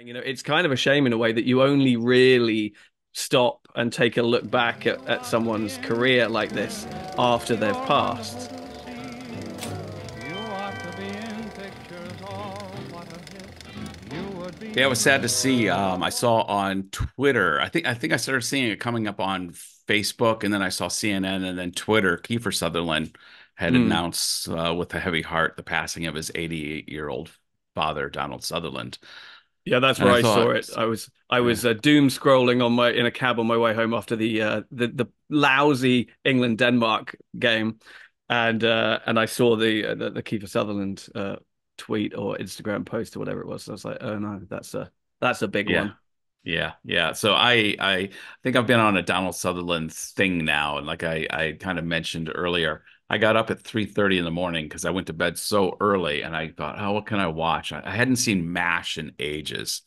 It's kind of a shame in a way that you only really stop and take a look back at someone's career like this after they've passed. Yeah, it was sad to see. I saw on Twitter. I think I started seeing it coming up on Facebook, and then I saw CNN, and then Twitter. Kiefer Sutherland had Mm. announced with a heavy heart the passing of his 88-year-old father, Donald Sutherland. Yeah, that's And where I I saw thought, it. I yeah, was doom scrolling on my in a cab on my way home after the lousy England Denmark game, and I saw the Kiefer Sutherland tweet or Instagram post or whatever it was. So I was like, oh no, that's a big yeah, one. yeah. So I think I've been on a Donald Sutherland thing now, and like I kind of mentioned earlier, I got up at 3:30 in the morning because I went to bed so early, and I thought, oh, what can I watch? I hadn't seen MASH in ages.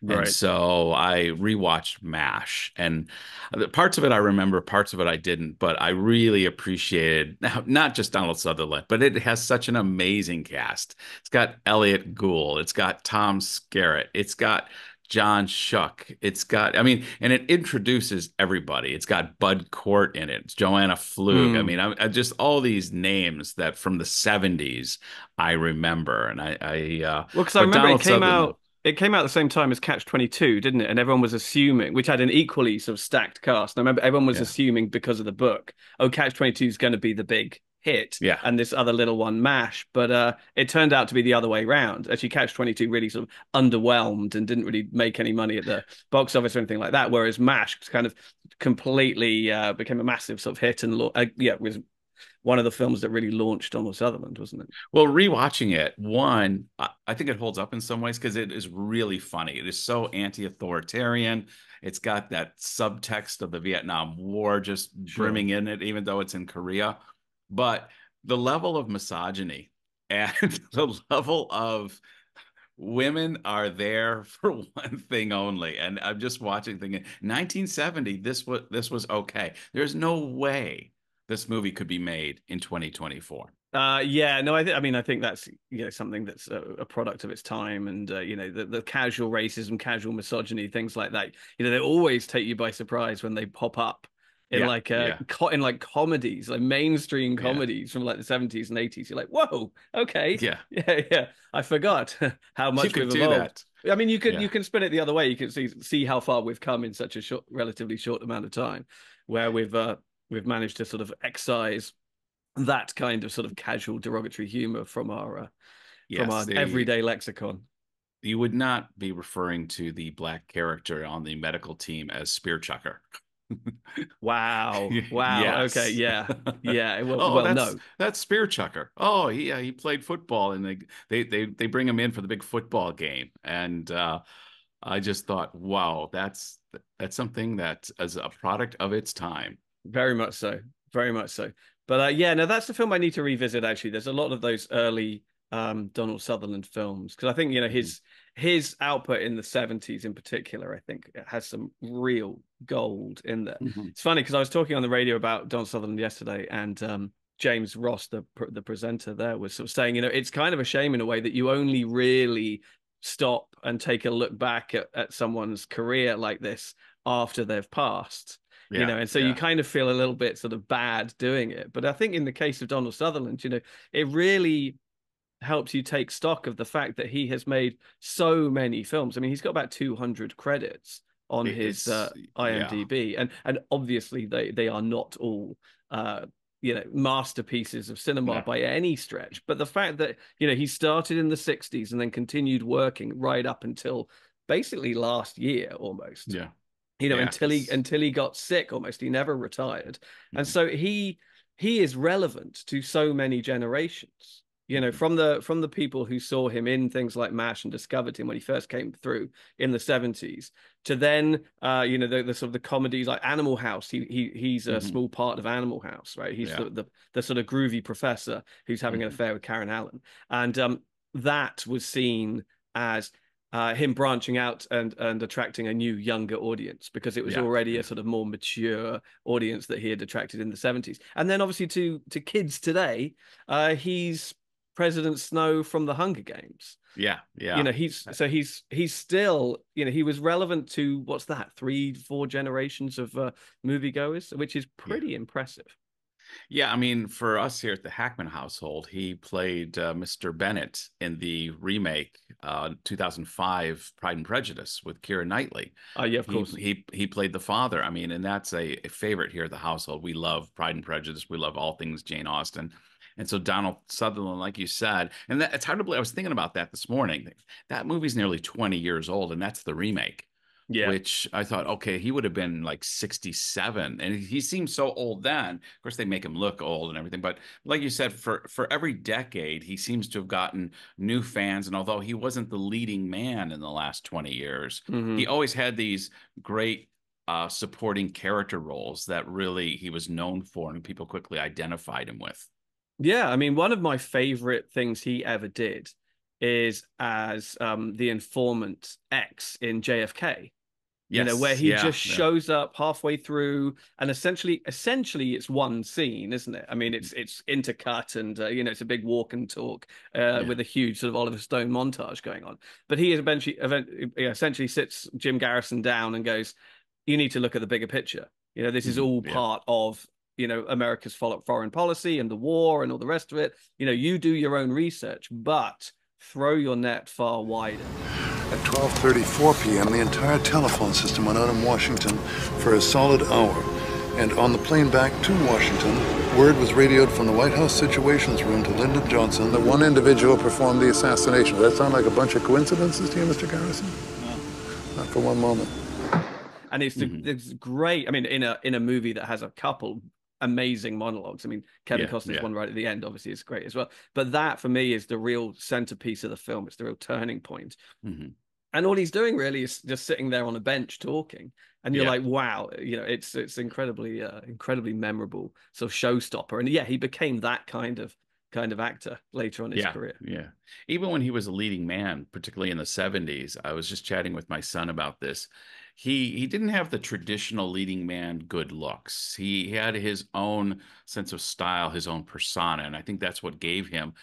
And Right. so I rewatched MASH, and the parts of it I remember, parts of it I didn't, but I really appreciated not just Donald Sutherland, but it has such an amazing cast. It's got Elliot Gould, it's got Tom Skerritt, it's got John Shuck, it's got, I mean, and it introduces everybody. It's got Bud Cort in it, it's Joanna Flug. I Mm. mean, I just all these names that from the 70s I remember, and Well, because I but remember Donald Sutherland. it came out at the same time as Catch 22, didn't it? And everyone was assuming, which had an equally sort of stacked cast. And I remember everyone was Yeah. assuming because of the book, oh, Catch 22 is going to be the big hit Yeah. and this other little one, MASH. But it turned out to be the other way round. Actually, Catch 22 really sort of underwhelmed and didn't really make any money at the box office or anything like that. Whereas MASH kind of completely became a massive sort of hit and yeah, was one of the films that really launched Donald Sutherland, wasn't it? Well, rewatching it, one, I think it holds up in some ways because it is really funny. It is so anti-authoritarian. It's got that subtext of the Vietnam War just Sure. brimming in it, even though it's in Korea. But the level of misogyny and the level of women are there for one thing only. And I'm just watching thinking 1970, this was okay. There's no way this movie could be made in 2024. Yeah, no, I mean, I think that's something that's a product of its time, and the casual racism, casual misogyny, things like that. They always take you by surprise when they pop up in Yeah, yeah, in like comedies, like mainstream yeah, comedies from like the 70s and 80s. You're like, whoa, okay, yeah. yeah, yeah. I forgot how You much could we've do evolved. that. I mean, Yeah, you can spin it the other way. You can see how far we've come in such a relatively short amount of time, where we've managed to sort of excise that kind of sort of casual derogatory humor from yes. our everyday lexicon. You would not be referring to the black character on the medical team as Spear Chucker. Wow. Wow. Okay. Yes. Yeah. Yeah. Oh, Well, that's no. that's Spear Chucker. Oh, he played football, and they bring him in for the big football game, and I just thought, wow, that's something that is a product of its time. Very much so. Very much so. But yeah, no, that's the film I need to revisit. Actually, there's a lot of those early Donald Sutherland films because I think Mhm. his output in the 70s in particular, I think it has some real gold in there. Mhm. It's funny because I was talking on the radio about Donald Sutherland yesterday, and James Ross, the presenter there, was sort of saying, it's kind of a shame in a way that you only really stop and take a look back at someone's career like this after they've passed. Yeah, And so you yeah. kind of feel a little bit sort of bad doing it. But I think in the case of Donald Sutherland, it really helps you take stock of the fact that he has made so many films. I mean, he's got about 200 credits on his It's yeah, IMDb, and obviously they are not all masterpieces of cinema no. by any stretch. But the fact that he started in the 60s and then continued working right up until basically last year almost, Yeah, yeah, because until he got sick almost. He never retired, and so he is relevant to so many generations, from the people who saw him in things like MASH and discovered him when he first came through in the 70s, to then the sort of the comedies like Animal House. He's a small part of Animal House, right? He's yeah. the sort of groovy professor who's having an Mhm. affair with Karen Allen, and that was seen as him branching out and attracting a new younger audience because it was Yeah, already a yeah. sort of more mature audience that he had attracted in the 70s. And then obviously to kids today, he's President Snow from the Hunger Games. Yeah, You yeah. know, he's still, you know, he was relevant to what's that, three, four generations of moviegoers, which is Yeah. pretty impressive. Yeah, I mean, for us here at the Hackman household, he played Mr. Bennett in the remake 2005 Pride and Prejudice with Keira Knightley. Oh yeah, of He course. he played the father. I mean, and that's a favorite here at the household. We love Pride and Prejudice. We love all things Jane Austen. And so Donald Sutherland, like you said, and that, it's hard to believe. I was thinking about that this morning. That movie's nearly 20 years old, and that's the remake, Yeah. which I thought, okay, he would have been like 67. And he seemed so old then. Of course, they make him look old and everything. But like you said, for every decade, he seems to have gotten new fans. And although he wasn't the leading man in the last 20 years, he Hmm. always had these great supporting character roles that really he was known for and people quickly identified him with. Yeah, I mean, one of my favorite things he ever did is as the informant X in JFK. You know, where Yes. he Yeah. just Yeah. shows up halfway through, and essentially it's one scene, isn't it? I mean, it's intercut, and you know, it's a big walk and talk Yeah. with a huge sort of Oliver Stone montage going on. But he essentially sits Jim Garrison down and goes, "You need to look at the bigger picture. You know, this is all Yeah. part of." You know, America's foreign policy and the war and all the rest of it. You know, you do your own research, but throw your net far wider. At 12:34 p.m., the entire telephone system went out in Washington for a solid hour. And on the plane back to Washington, word was radioed from the White House Situations Room to Lyndon Johnson that one individual performed the assassination. Does that sound like a bunch of coincidences to you, Mr. Garrison? No. Not for one moment. And it's great. I mean, in a movie that has a couple amazing monologues. I mean, Kevin Yeah. Costner's Yeah. one right at the end, obviously, is great as well. But that for me is the real centerpiece of the film. It's the real turning point. Hmm. And all he's doing really is just sitting there on a bench talking, and you're Yeah. like, wow, you know, it's incredibly memorable sort of showstopper. And yeah, he became that kind of actor later on in his Yeah, career. yeah. Even when he was a leading man, particularly in the 70s, I was just chatting with my son about this. He didn't have the traditional leading man good looks. He had his own sense of style, his own persona, and I think that's what gave him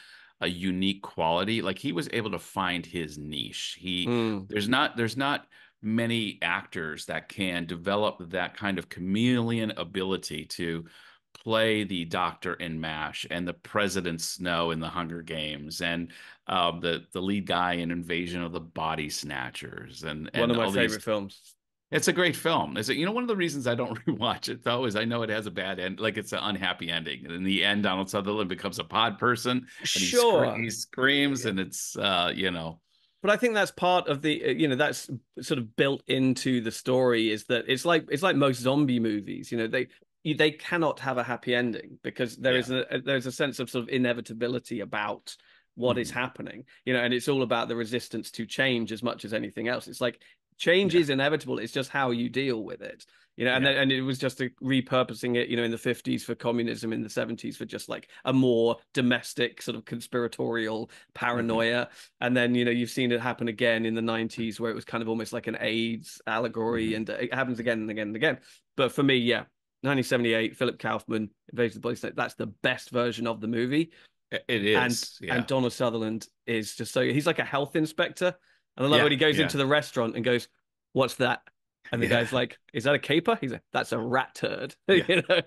a unique quality. Like he was able to find his niche. He Mm. there's not many actors that can develop that kind of chameleon ability to play the Doctor in MASH and the President Snow in the Hunger Games and the lead guy in Invasion of the Body Snatchers One and of my all these. favorite films. It's a great film. Is it? You know, one of the reasons I don't rewatch it though is I know it has a bad end, like it's an unhappy ending. And in the end, Donald Sutherland becomes a pod person and Sure. he screams and it's you know. But I think that's part of the you know that's sort of built into the story is that it's like most zombie movies, you know, they cannot have a happy ending because Yeah. there's a sense of sort of inevitability about what is Mhm. happening, you know, and it's all about the resistance to change as much as anything else. It's like change Yeah. is inevitable, it's just how you deal with it, you know, and Yeah. then and it was just repurposing it, you know, in the 50s for communism, in the 70s for just like a more domestic sort of conspiratorial Hmm. paranoia. And then, you know, you've seen it happen again in the 90s where it was kind of almost like an AIDS allegory, Hmm. and it happens again and again and again. But for me, yeah, 1978, Philip Kaufman, Invasion of the Body Snatchers, that's the best version of the movie. It And is. Yeah. Donald Sutherland is just so he's like a health inspector. And I love when Yeah. he goes Yeah. into the restaurant and goes, "What's that?" And the Yeah. guy's like, "Is that a caper?" He's like, "That's a rat turd," Yeah. you know.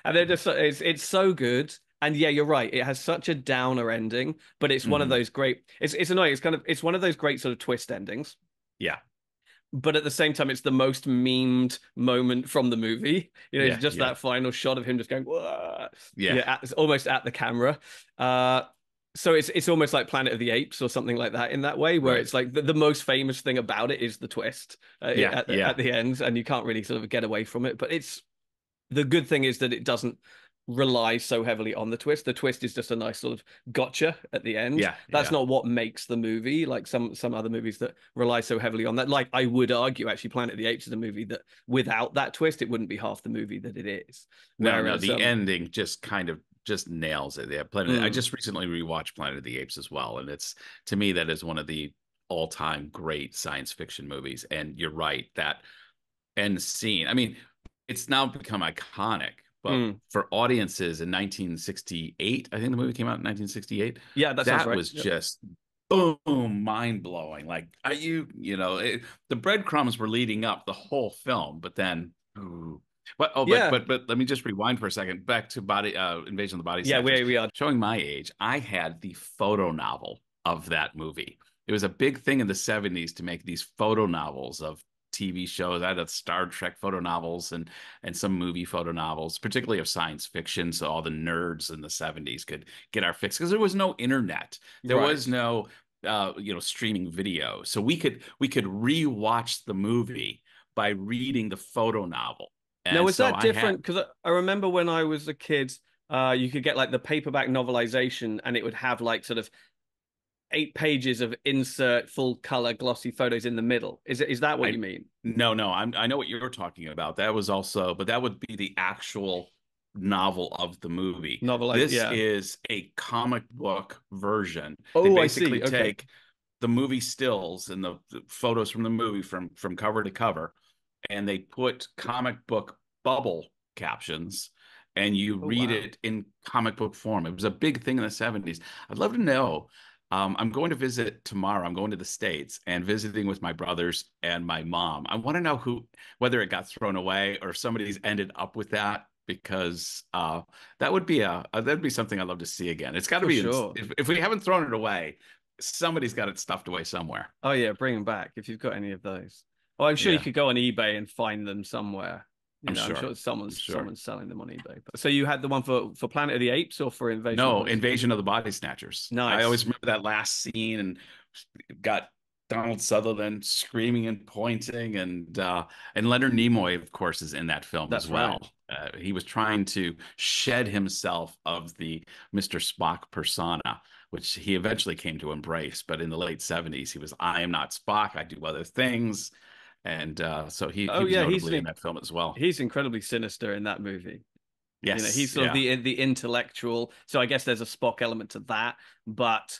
And they're just it's so good. And yeah, you're right. It has such a downer ending, but it's one of Hmm. those great. It's annoying. It's one of those great sort of twist endings. Yeah. But at the same time, it's the most memed moment from the movie. You know, it's Yeah. just Yeah. that final shot of him just going, "Whoa," Yeah. yeah, it's almost at the camera. Uh, so it's almost like Planet of the Apes or something like that in that way, where Right. it's like the most famous thing about it is the twist Yeah. at Yeah. the end, and you can't really sort of get away from it. But it's the good thing is that it doesn't rely so heavily on the twist. The twist is just a nice sort of gotcha at the end. Yeah. That's Yeah. not what makes the movie, like some other movies that rely so heavily on that. Like I would argue, actually, Planet of the Apes is a movie that without that twist, it wouldn't be half the movie that it is. No, no, Whereas, the ending just kind of just nails it. Yeah, Planet. I mm, just recently rewatched Planet of the Apes as well, and it's to me that is one of the all-time great science fiction movies. And you're right, that end scene. I mean, it's now become iconic, but Mm. for audiences in 1968, I think the movie came out in 1968. Yeah, that sounds That right. was Yep. just boom, mind blowing. Like, are the breadcrumbs were leading up the whole film, but then, ooh. Yeah. But let me just rewind for a second back to body Invasion of the Body Yeah, Snatchers. we are. Showing my age, I had the photo novel of that movie. It was a big thing in the 70s to make these photo novels of TV shows. I had Star Trek photo novels and some movie photo novels, particularly of science fiction. So all the nerds in the 70s could get our fix because there was no internet. There was Right. no streaming video. So we could rewatch the movie by reading the photo novel. Now, And was so that I had different? Because I remember when I was a kid, you could get like the paperback novelization, and it would have like sort of 8 pages of insert full color glossy photos in the middle. Is that what you I mean? no, no, I know what you're talking about. That was also, but that would be the actual novel of the movie. Novelized, This yeah. is a comic book version. They Oh, I basically see. Okay. take the movie stills and the photos from the movie from cover to cover, and they put comic book bubble captions, and you Oh, read wow. it in comic book form. It was a big thing in the 70s. I'd love to know. I'm going to visit tomorrow. I'm going to the States and visiting with my brothers and my mom. I want to know whether it got thrown away or if somebody's ended up with that because that'd be something I'd love to see again. It's got to For be sure. if we haven't thrown it away, somebody's got it stuffed away somewhere. Oh yeah, bring them back if you've got any of those. Oh, I'm sure you Yeah, could go on eBay and find them somewhere. I'm I'm sure. sure I'm someone's sure. selling them on eBay. So you had the one for Planet of the Apes or for Invasion of the No, Body Snatchers? Invasion of the Body Snatchers. I always Nice. remember that last scene and got Donald Sutherland screaming and pointing, and Leonard Nimoy, of course, is in that film as That's well. right. He was trying to shed himself of the Mr. Spock persona, which he eventually came to embrace. But in the late 70s, he was, I am not Spock. I do other things. And so he Oh was yeah, notably in that film as well. he's incredibly sinister in that movie. He's Yes. sort of Yeah. the intellectual. So I guess there's a Spock element to that, but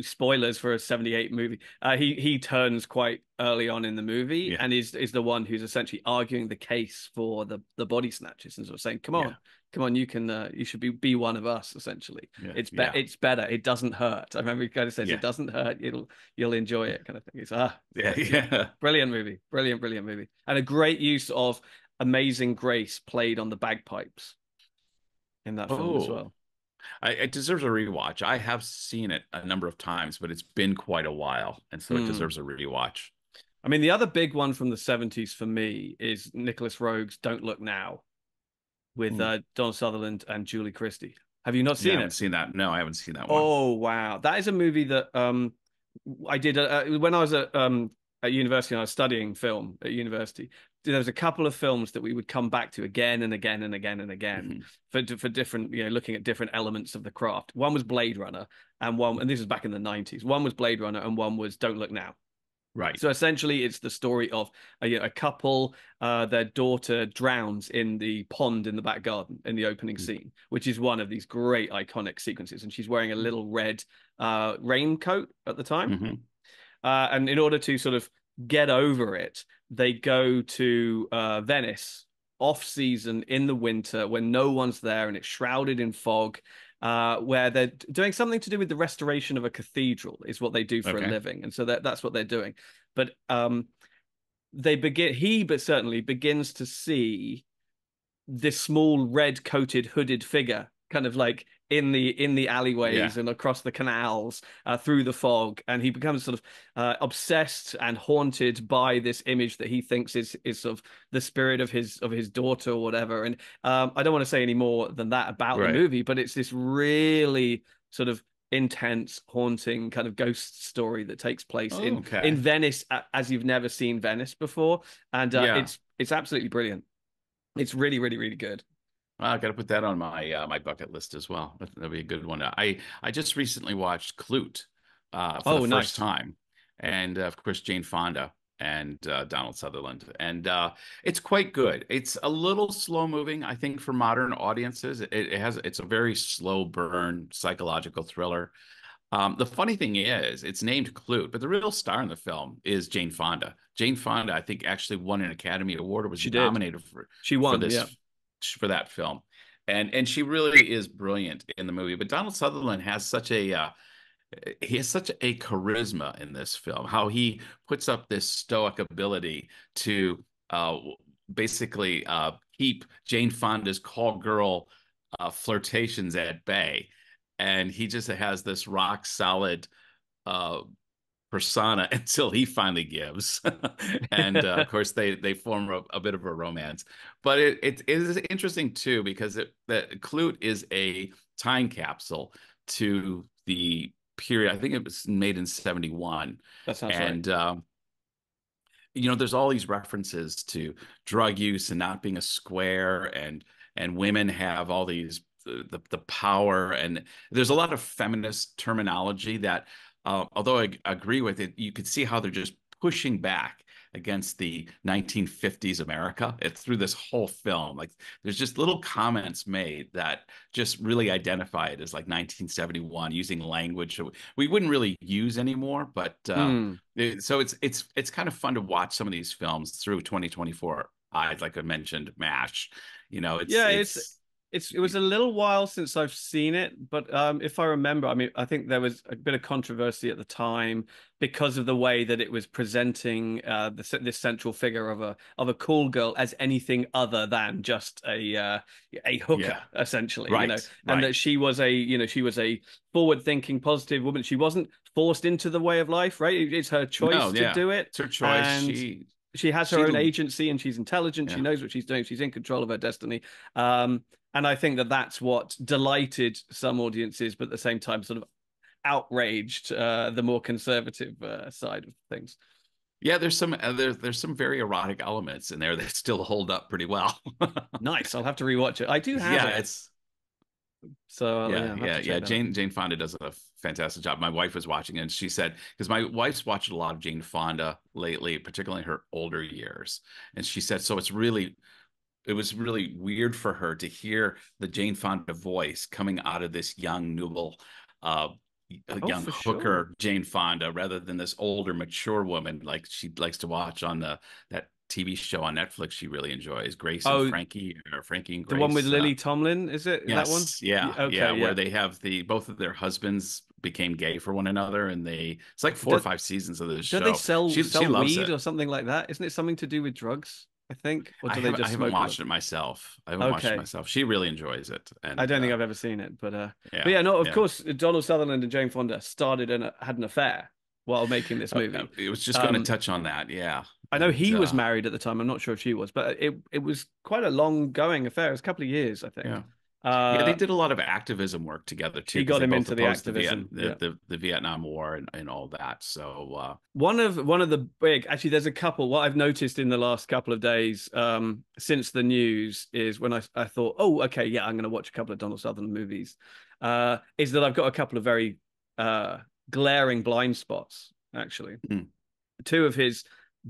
spoilers for a 78 movie. He turns quite early on in the movie Yeah. and is the one who's essentially arguing the case for the body snatchers and sort of saying, Yeah. come on, you should be one of us, essentially. Yeah. Yeah. It's better. It doesn't hurt. I remember he kind of says it Yeah. doesn't hurt. You'll enjoy it kind of thing. It's Yeah. yeah. Yeah. Brilliant movie. Brilliant movie. And a great use of Amazing Grace played on the bagpipes in that film as Oh. well. It deserves a rewatch. I have seen it a number of times, but it's been quite a while, and so it Hmm. deserves a rewatch. I mean, the other big one from the 70s for me is Nicholas Roeg's Don't Look Now with Hmm. Donald Sutherland and Julie Christie. Have you not Yeah, I seen haven't it? seen that. No, I haven't seen that one. Oh, wow. That is a movie that I did when I was at university and I was studying film at university. There was a couple of films that we would come back to again and again and again and again Mhm. for different, looking at different elements of the craft. One was Blade Runner and this was back in the 90s. One was Blade Runner and one was Don't Look Now. Right. So essentially, it's the story of a couple. Their daughter drowns in the pond in the back garden in the opening scene, which is one of these great iconic sequences. And she's wearing a little red raincoat at the time. Hmm. And in order to sort of get over it, they go to Venice off season in the winter when no one's there and it's shrouded in fog. Where they're doing something to do with the restoration of a cathedral is what they do for a Okay. living, and so that's what they're doing. But but certainly begins to see this small red coated hooded figure kind of like in the Yeah. alleyways and across the canals through the fog, and he becomes sort of obsessed and haunted by this image that he thinks is sort of the spirit of his daughter or whatever. And I don't want to say any more than that about the Right. movie, but it's this really sort of intense, haunting kind of ghost story that takes place Oh, in okay. Venice as you've never seen Venice before, and Yeah. it's absolutely brilliant. It's really, really, really good. Well, I got to put that on my bucket list as well. That'd be a good one. I just recently watched Klute for the Oh, first nice. time, and of course Jane Fonda and Donald Sutherland, and it's quite good. It's a little slow moving, I think, for modern audiences. It's a very slow burn psychological thriller. The funny thing is, it's named Klute, but the real star in the film is Jane Fonda. Jane Fonda, I think, actually won an Academy Award or was She did. nominated She for won. Yeah. this for that film. And she really is brilliant in the movie. But Donald Sutherland has such a he has such a charisma in this film. How he puts up this stoic ability to basically keep Jane Fonda's call girl flirtations at bay, and he just has this rock solid uh, persona until he finally gives. And of course they form a bit of a romance. But it is interesting too because the Klute is a time capsule to the period. I think it was made in 71. That sounds right. And there's all these references to drug use and not being a square, and women have all these the power, and there's a lot of feminist terminology that although I agree with it, you could see how they're just pushing back against the 1950s America. It's through this whole film. Like there's just little comments made that just really identify it as like 1971, using language we wouldn't really use anymore. But so it's kind of fun to watch some of these films through 2024 eyes. Like I mentioned, MASH. It was a little while since I've seen it, but if I remember, I mean, I think there was a bit of controversy at the time because of the way that it was presenting this central figure of a cool girl as anything other than just a hooker, essentially, and that she was a forward-thinking, positive woman. She wasn't forced into the way of life, right? It's her choice to do it. It's her choice. And she has her own agency, and she's intelligent. She knows what she's doing. She's in control of her destiny. And I think that that's what delighted some audiences, but at the same time sort of outraged the more conservative side of things. Yeah, there's some very erotic elements in there that still hold up pretty well. Nice. I'll have to rewatch it. I do have it. It's so Jane Fonda does a fantastic job. My wife was watching it, and she said, because my wife's watched a lot of Jane Fonda lately, particularly in her older years, and she said so it was really weird for her to hear the Jane Fonda voice coming out of this young, noble, young hooker sure. Jane Fonda, rather than this older, mature woman like she likes to watch on that TV show on Netflix she really enjoys, Grace and Frankie, or Frankie and Grace. The one with Lily Tomlin, is it? Yes, that one? Yeah, where they have both of their husbands became gay for one another, and it's like 4 or 5 seasons of this show. Do they sell weed it. or something like that? Isn't it something to do with drugs? I think, or do they just? I haven't watched it myself. She really enjoys it, and I don't think I've ever seen it, but of course, Donald Sutherland and Jane Fonda had an affair while making this movie. It was just going to touch on that. Yeah, I know he was married at the time. I'm not sure if she was, but it was quite a long going affair. It was a couple of years, I think. Yeah. They did a lot of activism work together too. He got him into the activism, the Vietnam War and all that. So one of the big, actually, there's a couple. What I've noticed in the last couple of days since the news is when I thought, oh, okay, yeah, I'm going to watch a couple of Donald Sutherland movies. Is that I've got a couple of very glaring blind spots. Actually, two of his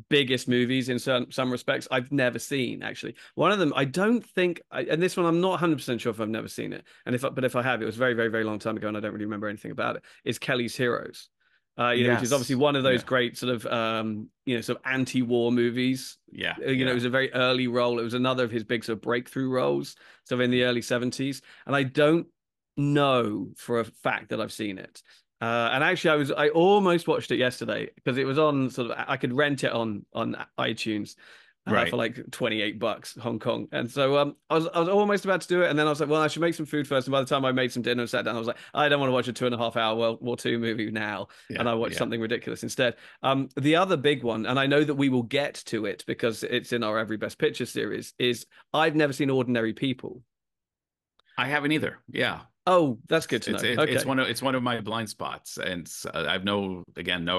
biggest movies in some respects I've never seen. Actually, one of them I don't think, and this one I'm not 100% sure if I've never seen it, and if I have, it was very, very, very long time ago, and I don't really remember anything about it. Is Kelly's Heroes, which is obviously one of those great sort of sort of anti-war movies. It was a very early role. It was another of his big sort of breakthrough roles, so in the early 70s, and I don't know for a fact that I've seen it. And actually, I almost watched it yesterday because it was on sort of, I could rent it on iTunes for like $28 Hong Kong. And so I was almost about to do it, and then I was like, well, I should make some food first. And by the time I made some dinner and sat down, I was like, I don't want to watch a 2.5-hour World War II movie now, and I watched something ridiculous instead. The other big one, and I know that we will get to it because it's in our Every Best Picture series, is I've never seen Ordinary People. I haven't either. Yeah. Oh, that's good to know. It's one of my blind spots, and I've no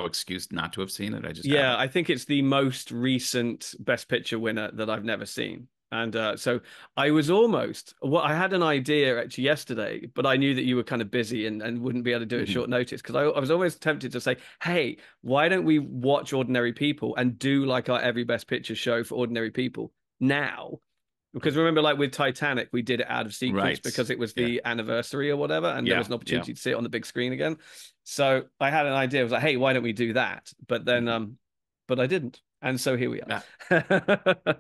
excuse not to have seen it. I think it's the most recent Best Picture winner that I've never seen, and so I was I had an idea actually yesterday, but I knew that you were kind of busy and wouldn't be able to do it short notice, because I was always tempted to say, hey, why don't we watch Ordinary People and do like our Every Best Picture show for Ordinary People now? Because remember, like with Titanic, we did it out of sequence because it was the anniversary or whatever, and there was an opportunity to see it on the big screen again. So I had an idea. I was like, hey, why don't we do that? But then but I didn't. And so here we Yeah. are.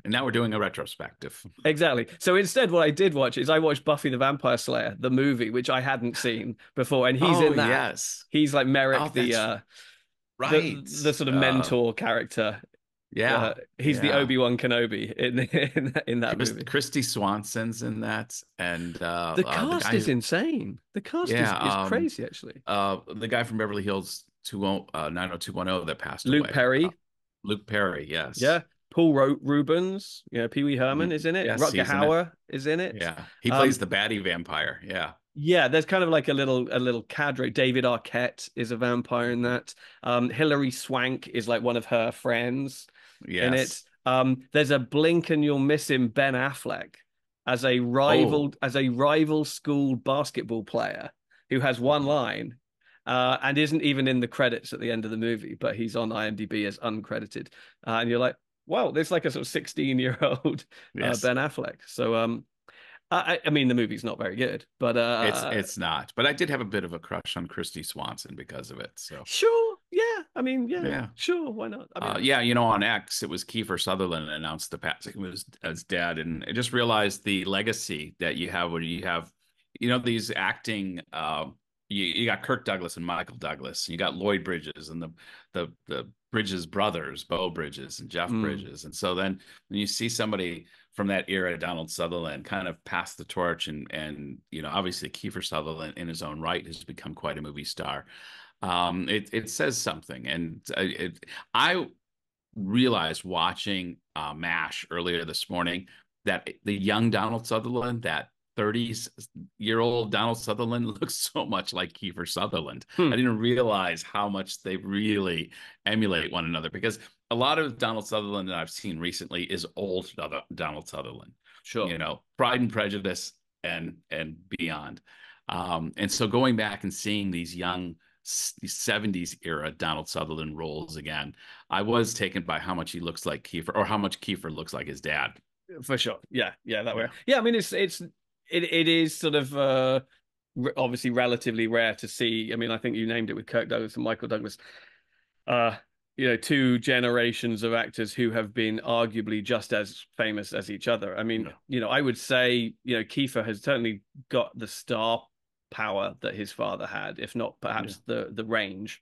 And now we're doing a retrospective. Exactly. So instead, what I did watch is I watched Buffy the Vampire Slayer, the movie, which I hadn't seen before, and he's Oh, in that. yes. He's like Oh, Merrick, that's right. the sort of mentor character. Yeah. He's the Yeah. Obi-Wan Kenobi in that movie. Christy Swanson's in that, and The the cast guy, is insane. The cast yeah, is crazy, actually. the guy from Beverly Hills 90210 that passed Luke away. Perry, Luke Perry, yes. yeah. Paul Rubens, Pee Wee Herman is in it. Yes, Rutger he's in it. Hauer is in it. Yeah, he plays the baddie vampire. Yeah, Yeah, there's kind of like a little cadre. David Arquette is a vampire in that. Hilary Swank is like one of her friends in it. yes. There's a blink and you'll miss him Ben Affleck as a Oh, rival school basketball player who has one line and isn't even in the credits at the end of the movie, but he's on IMDb as uncredited. And you're like, wow, there's like a sort of 16-year-old yes. Ben Affleck. So I mean, the movie's not very good, but It's not. But I did have a bit of a crush on Christy Swanson because of it. So sure, yeah. I mean, yeah, yeah. sure, why not? I mean, Yeah, on X, it was Kiefer Sutherland announced the passing of his dad, and I just realized the legacy that you have when you have, these acting. You got Kirk Douglas and Michael Douglas, and you got Lloyd Bridges and the Bridges brothers, Bo Bridges and Jeff Bridges, and so then when you see somebody from that era, Donald Sutherland, kind of pass the torch, and obviously Kiefer Sutherland in his own right has become quite a movie star. It says something, and I realized watching MASH earlier this morning that the young Donald Sutherland, that 30-year-old Donald Sutherland, looks so much like Kiefer Sutherland. I didn't realize how much they really emulate one another, because a lot of Donald Sutherland that I've seen recently is old Donald Sutherland. sure. Pride and Prejudice and beyond. And so going back and seeing these young 70s era Donald Sutherland roles again, I was taken by how much he looks like Kiefer, or how much Kiefer looks like his dad. For sure. Yeah, that way. Yeah. Yeah, I mean, it is sort of obviously relatively rare to see. I mean, I think you named it with Kirk Douglas and Michael Douglas. Uh, two generations of actors who have been arguably just as famous as each other. I mean, I would say, Kiefer has certainly got the star power that his father had, if not perhaps the range,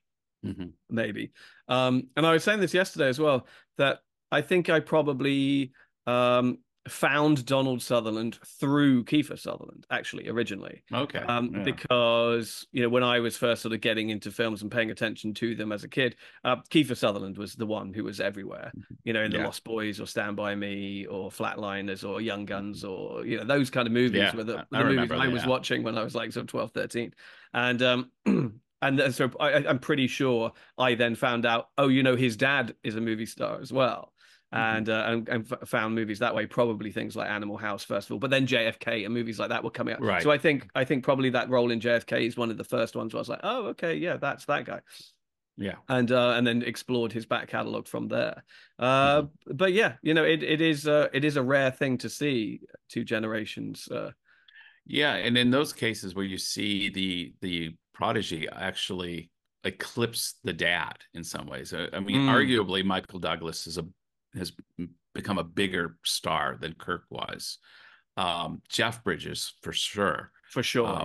maybe. And I was saying this yesterday as well, that I think I probably found Donald Sutherland through Kiefer Sutherland, actually, originally. Okay. Because, when I was first sort of getting into films and paying attention to them as a kid, Kiefer Sutherland was the one who was everywhere, in The Lost Boys or Stand By Me or Flatliners or Young Guns or, those kind of movies were the movies I was watching when I was like sort of 12, 13. And, and so I'm pretty sure I then found out, his dad is a movie star as well. And found movies that way, probably things like Animal House first of all, but then JFK and movies like that were coming out. Right. So I think probably that role in JFK is one of the first ones where I was like, oh, okay, yeah, that's that guy. Yeah. And then explored his back catalogue from there. But yeah, it is a rare thing to see two generations. Yeah, and in those cases where you see the prodigy actually eclipse the dad in some ways. I mean, arguably Michael Douglas has become a bigger star than Kirk was. Jeff Bridges, for sure.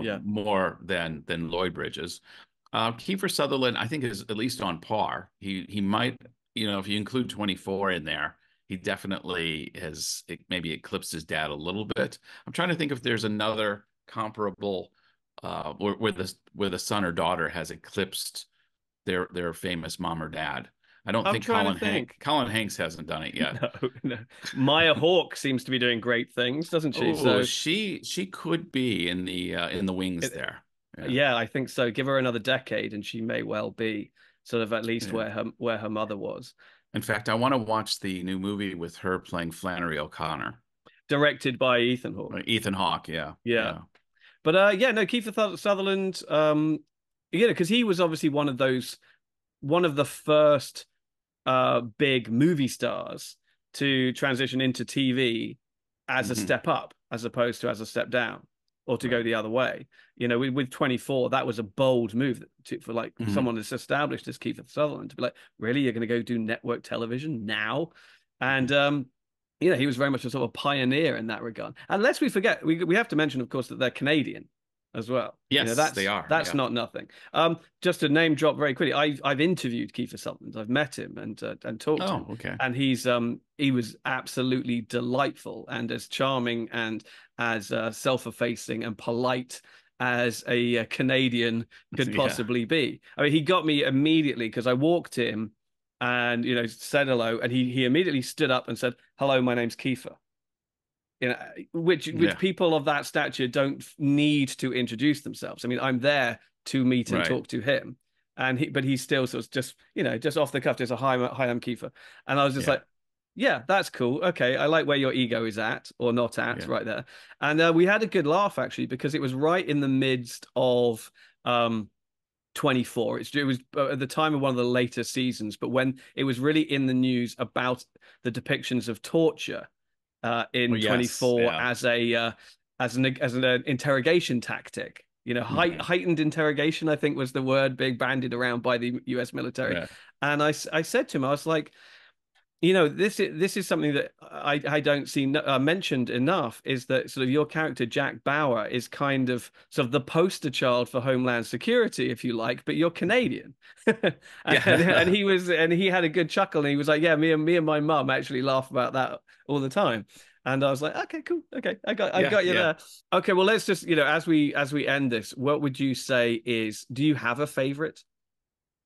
Yeah. More than Lloyd Bridges. Kiefer Sutherland, I think, is at least on par. He might, if you include 24 in there, he definitely has maybe eclipsed his dad a little bit. I'm trying to think if there's another comparable where the son or daughter has eclipsed their famous mom or dad. I don't think Colin Hanks hasn't done it yet. No. Maya Hawke seems to be doing great things, doesn't she? So she could be in the wings there. Yeah, I think so. Give her another decade, and she may well be sort of at least where her mother was. In fact, I want to watch the new movie with her playing Flannery O'Connor, directed by Ethan Hawke. Ethan Hawke, yeah. But no, Kiefer Sutherland, because he was obviously one of the first big movie stars to transition into TV as a step up, as opposed to as a step down. or to go Right. the other way. With 24, that was a bold move for like Hmm. someone as established as Kiefer Sutherland to be like, really, you're going to go do network television now? And he was very much a sort of pioneer in that regard. And lest we forget, we have to mention, of course, that they're Canadian as well. Yes, they are. That's Yeah. not nothing. Just to name drop very quickly, I've interviewed Kiefer Sutherland. I've met him and talked to Oh, him, okay. and he was absolutely delightful and as charming and as self-effacing and polite as a Canadian could Yeah. possibly be. I mean, he got me immediately because I walked in and said hello, and he immediately stood up and said, "Hello, my name's Kiefer." Which Yeah. people of that stature don't need to introduce themselves. I mean, I'm there to meet and Right. talk to him, but he's still sort of just off the cuff, just a hi, I'm Kiefer, and I was just Yeah. like, yeah, that's cool. Okay, I like where your ego is at or not at Yeah. right there, and we had a good laugh actually because it was right in the midst of 24. It was at the time of one of the later seasons, but when it was really in the news about the depictions of torture Oh, in yes. 24 Yeah. as an interrogation tactic. Hmm. Heightened interrogation, I think, was the word being bandied around by the U.S. military. Yeah. And I said to him, I was like, this is something that I don't see mentioned enough, is that sort of your character Jack Bauer is kind of sort of the poster child for Homeland Security, if you like, but you're Canadian. and Yeah. he had a good chuckle and he was like, yeah, me and my mum actually laugh about that all the time. And I was like, okay, cool. Okay, I Yeah. got you Yeah. there. Okay, well, let's just, as we end this, what would you say do you have a favorite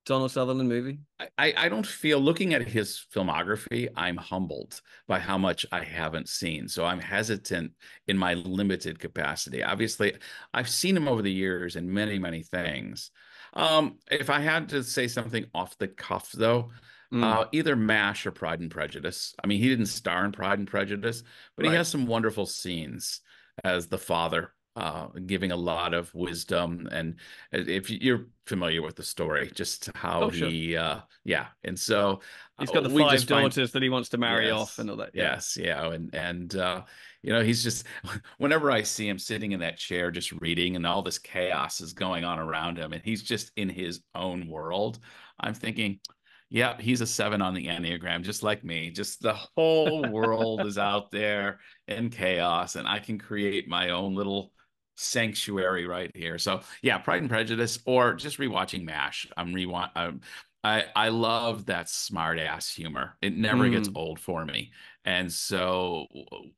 Donald Sutherland movie? I don't feel, looking at his filmography, I'm humbled by how much I haven't seen. So I'm hesitant in my limited capacity. Obviously, I've seen him over the years in many, many things. If I had to say something off the cuff, though, Mm, either MASH or Pride and Prejudice. I mean, he didn't star in Pride and Prejudice, but he right. has some wonderful scenes as the father, giving a lot of wisdom. And if you're familiar with the story, just how Oh, sure. yeah. And so He's got the we five just find, daughters that he wants to marry off yes, and all that. Yeah. yes, yeah. He's just, whenever I see him sitting in that chair just reading and all this chaos is going on around him and he's just in his own world, I'm thinking, yeah, he's a 7 on the Enneagram, just like me. Just the whole world is out there in chaos, and I can create my own little sanctuary right here. So yeah, Pride and Prejudice, or just rewatching MASH. I love that smart ass humor. It never gets Mm, old for me. And so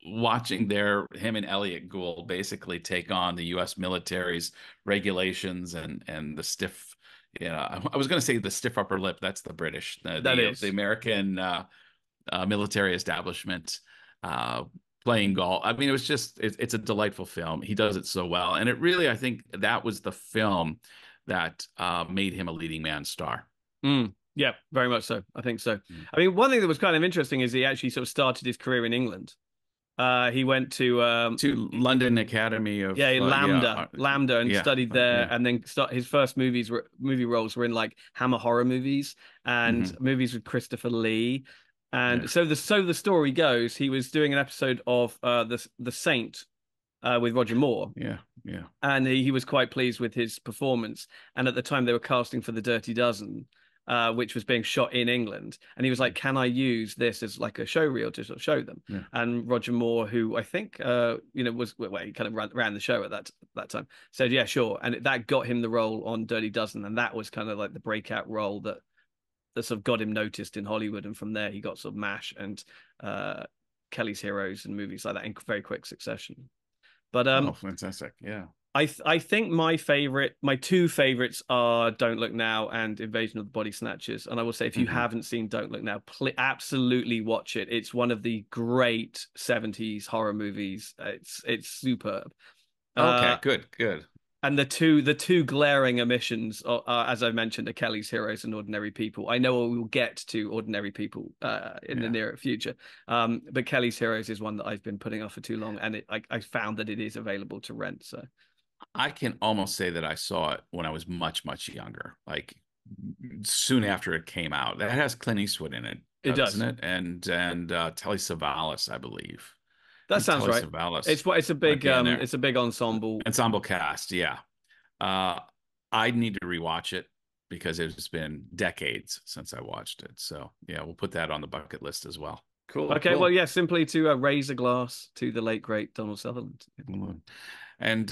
watching him and Elliot Gould basically take on the US military's regulations and the stiff, I was going to say the stiff upper lip. That's the British, that the is. American military establishment, uh, playing golf. I mean, it's a delightful film. He does it so well. And it really, I think that was the film that made him a leading man star. Yeah, very much so. I think so. Mm. I mean, one thing that was kind of interesting is he actually sort of started his career in England. He went to To London Academy of, yeah, Lambda, and yeah, studied there, yeah, and then his first movie roles were in like Hammer horror movies and hmm, movies with Christopher Lee. yeah, And so the story goes, he was doing an episode of the Saint with Roger Moore, yeah, yeah, and he was quite pleased with his performance. And at the time, they were casting for The Dirty Dozen, which was being shot in England. And he was like, "Can I use this as like a show reel to sort of show them?" yeah. And Roger Moore, who I think was well, he kind of ran the show at that time, said, "Yeah, sure." And that got him the role on Dirty Dozen, and that was kind of like the breakout role that sort of got him noticed in Hollywood. And from there, he got sort of MASH and uh, Kelly's Heroes and movies like that in very quick succession. But Oh, fantastic. Yeah. I think my two favorites are Don't Look Now and Invasion of the Body Snatchers. And I will say, if you Hmm. haven't seen Don't Look Now, absolutely watch it. It's one of the great 70s horror movies. It's superb. Okay, Uh, good, good. and the two glaring omissions are, as I mentioned, are Kelly's Heroes and Ordinary People. I know we will get to Ordinary People in the Yeah. near future, but Kelly's Heroes is one that I've been putting off for too long, and I found that it is available to rent. So I can almost say that I saw it when I was much, much younger, like soon after it came out. That has Clint Eastwood in it, it doesn't does. it? And Telly Savalas, I believe. That sounds Telly right. Savalas It's a might big be in there. it's a big ensemble. Ensemble cast, yeah. I need to rewatch it because it's been decades since I watched it. So yeah, we'll put that on the bucket list as well. Cool. Okay, well, yeah, simply to raise a glass to the late great Donald Sutherland. And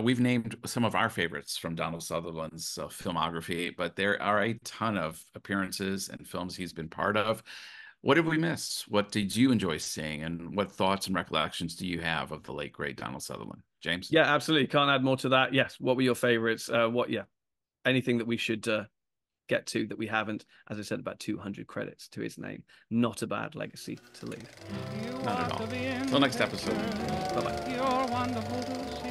we've named some of our favorites from Donald Sutherland's filmography, but there are a ton of appearances and films he's been part of. What did we miss? What did you enjoy seeing? And what thoughts and recollections do you have of the late, great Donald Sutherland? James? Yeah, absolutely. Can't add more to that. Yes. What were your favorites? Anything that we should get to that we haven't? As I said, about 200 credits to his name. Not a bad legacy to leave. Not at all. Until next episode. Bye-bye.